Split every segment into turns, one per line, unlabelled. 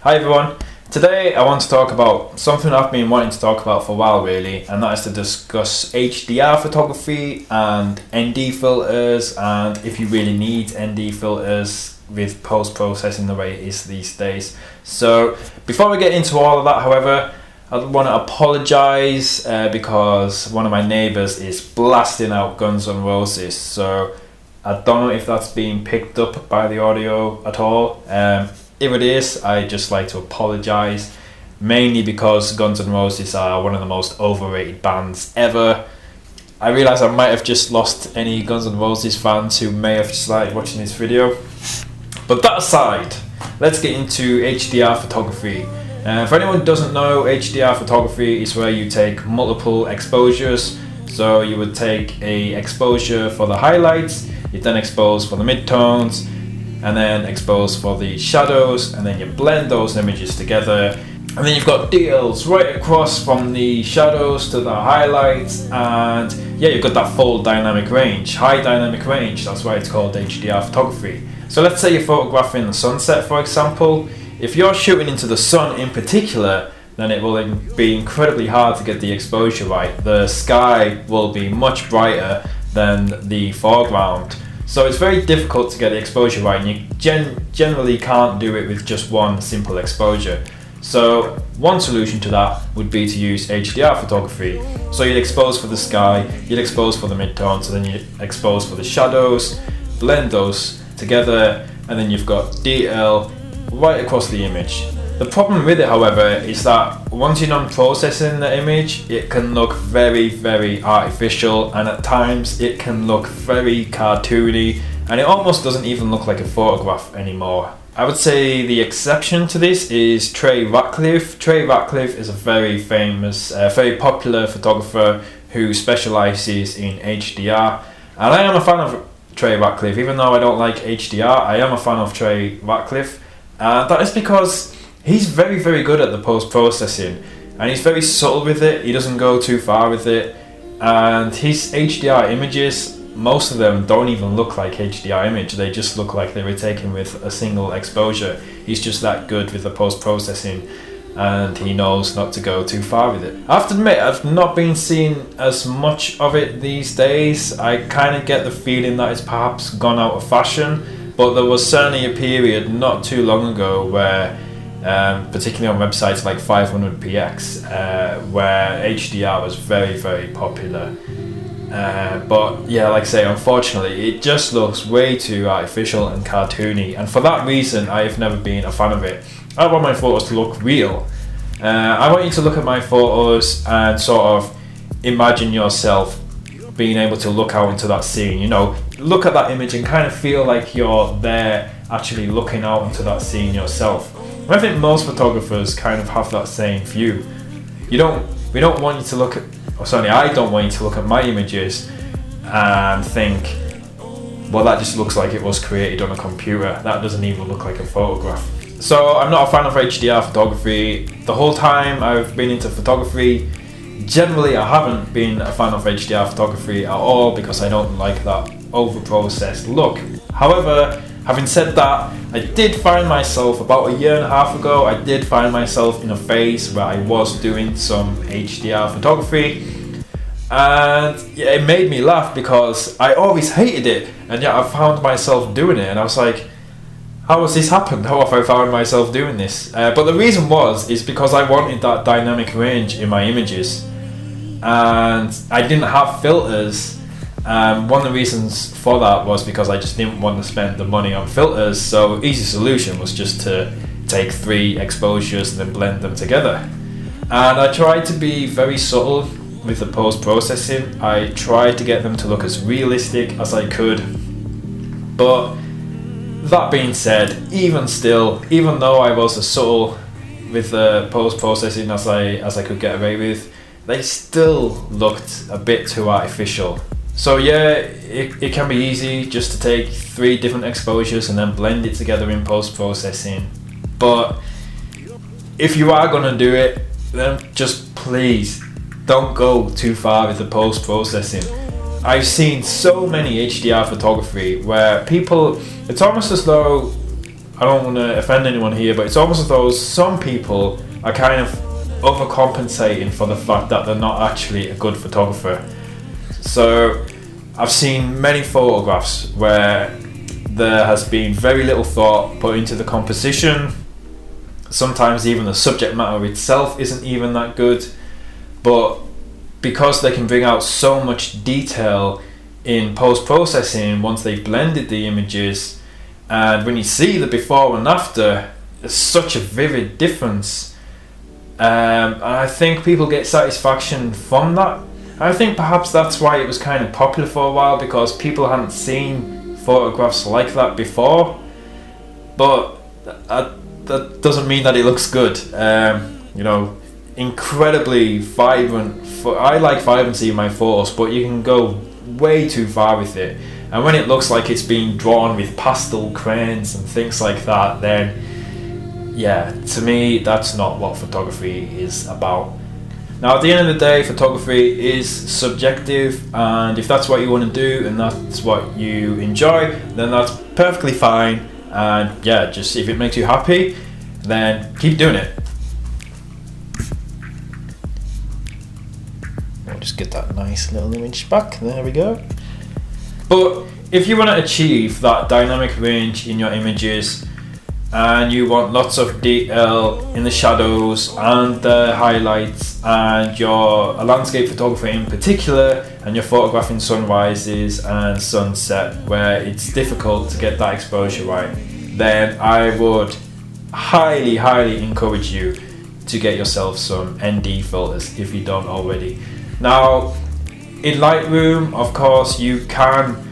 Hi everyone, today I want to talk about something I've been wanting to talk about for a while really, and that is to discuss HDR photography and ND filters, and if you really need ND filters with post-processing the way it is these days. So before we get into all of that, however, I want to apologise because one of my neighbours is blasting out Guns N' Roses, so I don't know if that's being picked up by the audio at all. If it is, I'd just like to apologise, mainly because Guns N' Roses are one of the most overrated bands ever. I realise I might have just lost any Guns N' Roses fans who may have started watching this video. But that aside, let's get into HDR photography. For anyone who doesn't know, HDR photography is where you take multiple exposures. So you would take a exposure for the highlights, you then expose for the midtones, and then expose for the shadows, and then you blend those images together, and then you've got DLs right across from the shadows to the highlights, and yeah, you've got that full dynamic range, high dynamic range. That's why it's called HDR photography. So let's say you're photographing the sunset, for example. If you're shooting into the sun in particular, then it will be incredibly hard to get the exposure right. The sky will be much brighter than the foreground. So it's very difficult to get the exposure right, and you generally can't do it with just one simple exposure. So one solution to that would be to use HDR photography. So you'd expose for the sky, you'd expose for the midtones, and then you expose for the shadows, blend those together, and then you've got DL right across the image. The problem with it, however, is that once you're done processing the image, it can look very, very artificial, and at times it can look very cartoony, and it almost doesn't even look like a photograph anymore. I would say the exception to this is Trey Ratcliffe. Trey Ratcliffe is a very famous, very popular photographer who specialises in HDR, and I am a fan of Trey Ratcliffe. Even though I don't like HDR, I am a fan of Trey Ratcliffe, and that is because he's very, very good at the post-processing, and he's very subtle with it. He doesn't go too far with it, and his HDR images, most of them don't even look like HDR image. They just look like they were taken with a single exposure. He's just that good with the post-processing, and he knows not to go too far with it. I have to admit, I've not been seeing as much of it these days. I kind of get the feeling that it's perhaps gone out of fashion, but there was certainly a period not too long ago where particularly on websites like 500px, where HDR was very, very popular. But yeah, like I say, unfortunately, it just looks way too artificial and cartoony, and for that reason, I've never been a fan of it. I want my photos to look real. I want you to look at my photos and sort of imagine yourself being able to look out into that scene, you know, look at that image and kind of feel like you're there actually looking out into that scene yourself. I think most photographers kind of have that same view. We don't want you to look at, or certainly I don't want you to look at my images and think, well, that just looks like it was created on a computer. That doesn't even look like a photograph. So I'm not a fan of HDR photography. The whole time I've been into photography, generally I haven't been a fan of HDR photography at all because I don't like that over-processed look. However, having said that, I did find myself about a year and a half ago, I did find myself in a phase where I was doing some HDR photography, and yeah, it made me laugh because I always hated it, and yet I found myself doing it, and I was like, how has this happened? How have I found myself doing this? But the reason is because I wanted that dynamic range in my images, and I didn't have filters. One of the reasons for that was because I just didn't want to spend the money on filters, so easy solution was just to take 3 exposures and then blend them together. And I tried to be very subtle with the post-processing. I tried to get them to look as realistic as I could, but that being said, even though I was as subtle with the post-processing as I could get away with, they still looked a bit too artificial. So yeah, it can be easy just to take 3 different exposures and then blend it together in post-processing. But if you are going to do it, then just please don't go too far with the post-processing. I've seen so many HDR photography where people, it's almost as though I don't want to offend anyone here, but it's almost as though some people are kind of overcompensating for the fact that they're not actually a good photographer. So I've seen many photographs where there has been very little thought put into the composition. Sometimes even the subject matter itself isn't even that good, but because they can bring out so much detail in post-processing once they've blended the images, and when you see the before and after, there's such a vivid difference, and I think people get satisfaction from that. I think perhaps that's why it was kind of popular for a while, because people hadn't seen photographs like that before. But that doesn't mean that it looks good. You know, incredibly vibrant. I like vibrancy in my photos, but you can go way too far with it. And when it looks like it's being drawn with pastel crayons and things like that, then yeah, to me that's not what photography is about. Now, at the end of the day, photography is subjective, and if that's what you want to do and that's what you enjoy, then that's perfectly fine. And yeah, just if it makes you happy, then keep doing it. I'll just get that nice little image back. There we go. But if you want to achieve that dynamic range in your images, and you want lots of detail in the shadows and the highlights, and you're a landscape photographer in particular, and you're photographing sunrises and sunset where it's difficult to get that exposure right, then I would highly encourage you to get yourself some ND filters if you don't already. Now, in Lightroom, of course, you can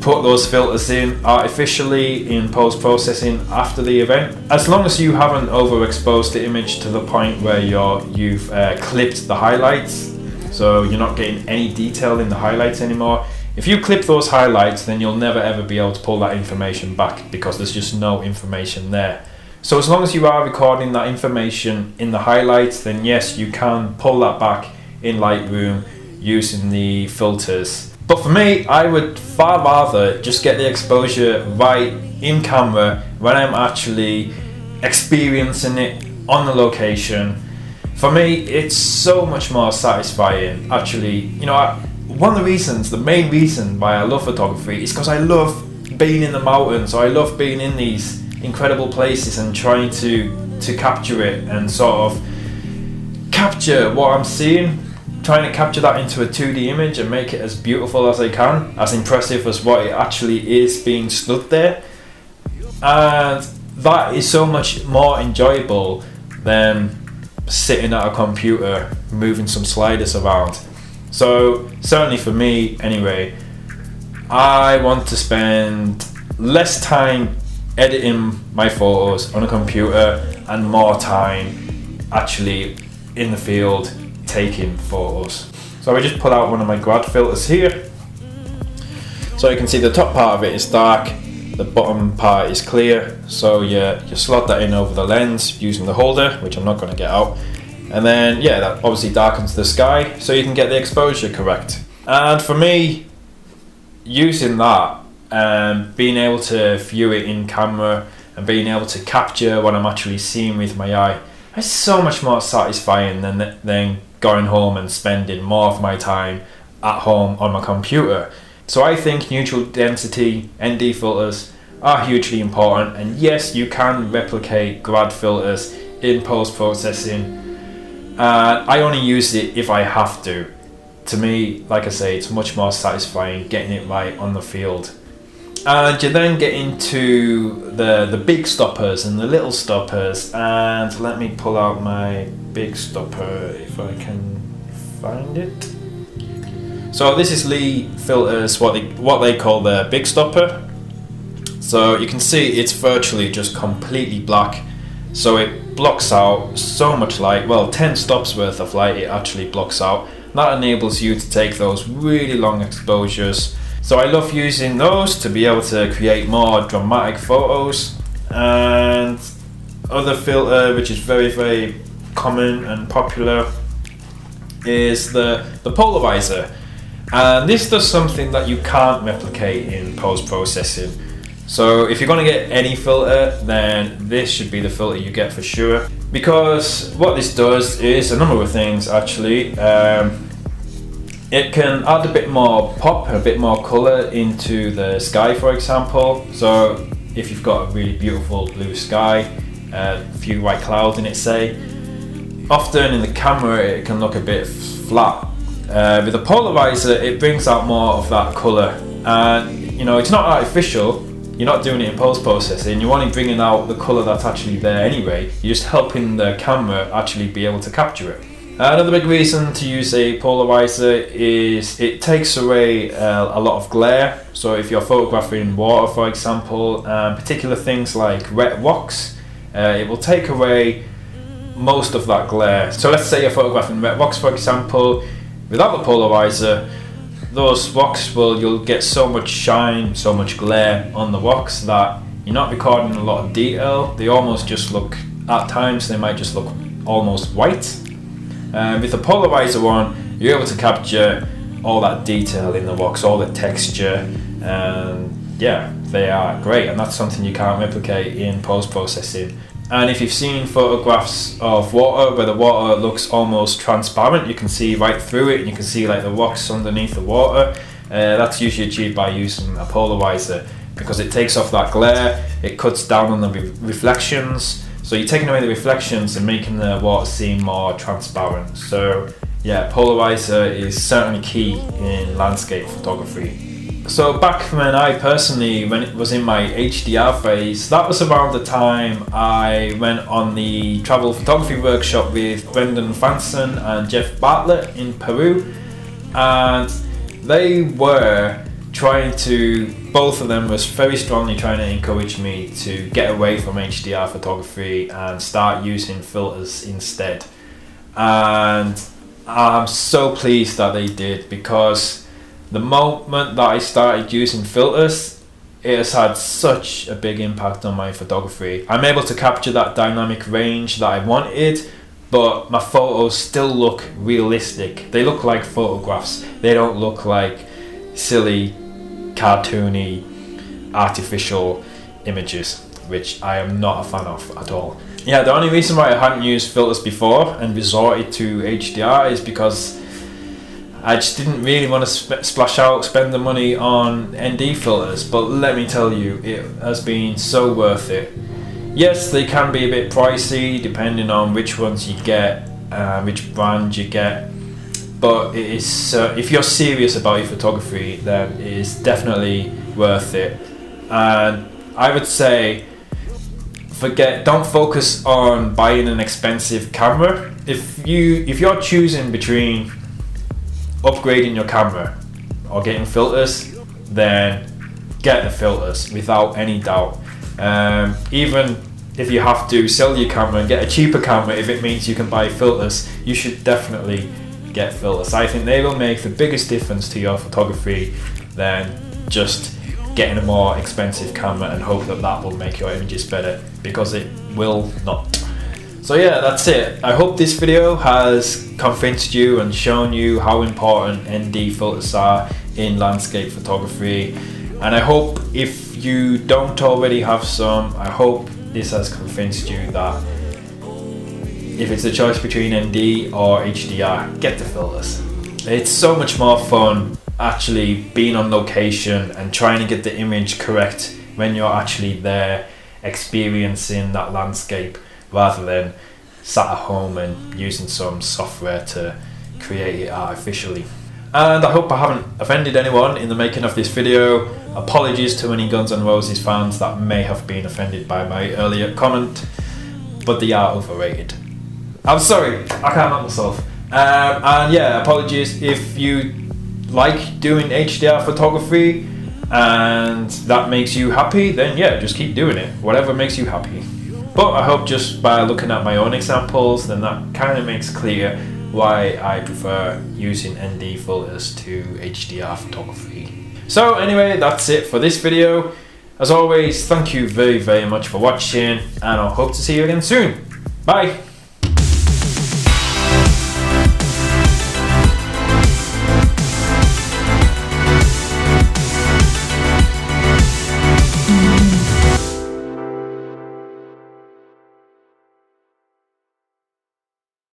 put those filters in artificially in post-processing after the event, as long as you haven't overexposed the image to the point where you've clipped the highlights, so you're not getting any detail in the highlights anymore. If you clip those highlights, then you'll never ever be able to pull that information back, because there's just no information there. So as long as you are recording that information in the highlights, then yes, you can pull that back in Lightroom using the filters. But for me, I would far rather just get the exposure right in camera when I'm actually experiencing it on the location. For me, it's so much more satisfying. Actually, you know, one of the reasons, the main reason why I love photography is because I love being in the mountains, or I love being in these incredible places and trying to capture it and sort of capture what I'm seeing. Trying to capture that into a 2D image and make it as beautiful as I can, as impressive as what it actually is being stood there. And that is so much more enjoyable than sitting at a computer moving some sliders around. So certainly for me anyway, I want to spend less time editing my photos on a computer and more time actually in the field taking photos. So I just pull out one of my grad filters here. So you can see the top part of it is dark, the bottom part is clear. So you slot that in over the lens using the holder, which I'm not going to get out. And then yeah, that obviously darkens the sky so you can get the exposure correct. And for me, using that and being able to view it in camera and being able to capture what I'm actually seeing with my eye, it's so much more satisfying than going home and spending more of my time at home on my computer. So I think neutral density ND filters are hugely important, and yes, you can replicate grad filters in post-processing. I only use it if I have to. To me, like I say, it's much more satisfying getting it right on the field. And you then get into the big stoppers and the little stoppers, and let me pull out my big stopper if I can find it. So this is Lee filters, what they call the big stopper. So you can see it's virtually just completely black, so it blocks out so much light. Well, 10 stops worth of light it actually blocks out. That enables you to take those really long exposures. So I love using those to be able to create more dramatic photos. And other filter which is very common and popular is the polarizer. And this does something that you can't replicate in post-processing. So if you're going to get any filter, then this should be the filter you get for sure, because what this does is a number of things actually. It can add a bit more pop, a bit more colour into the sky, for example. So if you've got a really beautiful blue sky, a few white clouds in it say, often in the camera it can look a bit flat. With a polarizer it brings out more of that colour, and you know, it's not artificial. You're not doing it in post-processing, you're only bringing out the colour that's actually there anyway. You're just helping the camera actually be able to capture it. Another big reason to use a polarizer is it takes away a lot of glare. So if you're photographing water, for example, particular things like wet rocks, it will take away most of that glare. So let's say you're photographing wet rocks, for example. Without the polarizer, those rocks you'll get so much shine, so much glare on the rocks that you're not recording a lot of detail. They almost just look, at times they might just look almost white. With the polarizer one, you're able to capture all that detail in the rocks, all the texture, and yeah, they are great, and that's something you can't replicate in post-processing. And if you've seen photographs of water where the water looks almost transparent, you can see right through it and you can see like the rocks underneath the water, that's usually achieved by using a polarizer, because it takes off that glare, it cuts down on the reflections. So you're taking away the reflections and making the water seem more transparent. So yeah, polarizer is certainly key in landscape photography. So back when I personally, when it was in my HDR phase, that was around the time I went on the travel photography workshop with Brendan Fanson and Jeff Bartlett in Peru, and they were trying to, both of them was very strongly trying to encourage me to get away from HDR photography and start using filters instead. And I'm so pleased that they did, because the moment that I started using filters, it has had such a big impact on my photography. I'm able to capture that dynamic range that I wanted, but my photos still look realistic. They look like photographs. They don't look like silly, cartoony, artificial images, which I am not a fan of at all. Yeah, the only reason why I hadn't used filters before and resorted to HDR is because I just didn't really want to spend the money on ND filters, but let me tell you, it has been so worth it. Yes, they can be a bit pricey depending on which ones you get, which brand you get, but it is, if you're serious about your photography, then it is definitely worth it. And I would say, don't focus on buying an expensive camera. If you're choosing between upgrading your camera or getting filters, then get the filters without any doubt. Even if you have to sell your camera and get a cheaper camera, if it means you can buy filters, you should definitely get filters. I think they will make the biggest difference to your photography than just getting a more expensive camera and hope that that will make your images better, because it will not. So yeah, that's it. I hope this video has convinced you and shown you how important ND filters are in landscape photography. And I hope if you don't already have some, I hope this has convinced you that if it's a choice between ND or HDR, get the filters. It's so much more fun actually being on location and trying to get the image correct when you're actually there experiencing that landscape, rather than sat at home and using some software to create it artificially. And I hope I haven't offended anyone in the making of this video. Apologies to any Guns N' Roses fans that may have been offended by my earlier comment, but they are overrated. I'm sorry, I can't help myself. And yeah, apologies if you like doing HDR photography and that makes you happy, then yeah, just keep doing it, whatever makes you happy. But I hope just by looking at my own examples, then that kind of makes clear why I prefer using ND filters to HDR photography. So anyway, that's it for this video. As always, thank you very much for watching, and I hope to see you again soon. Bye!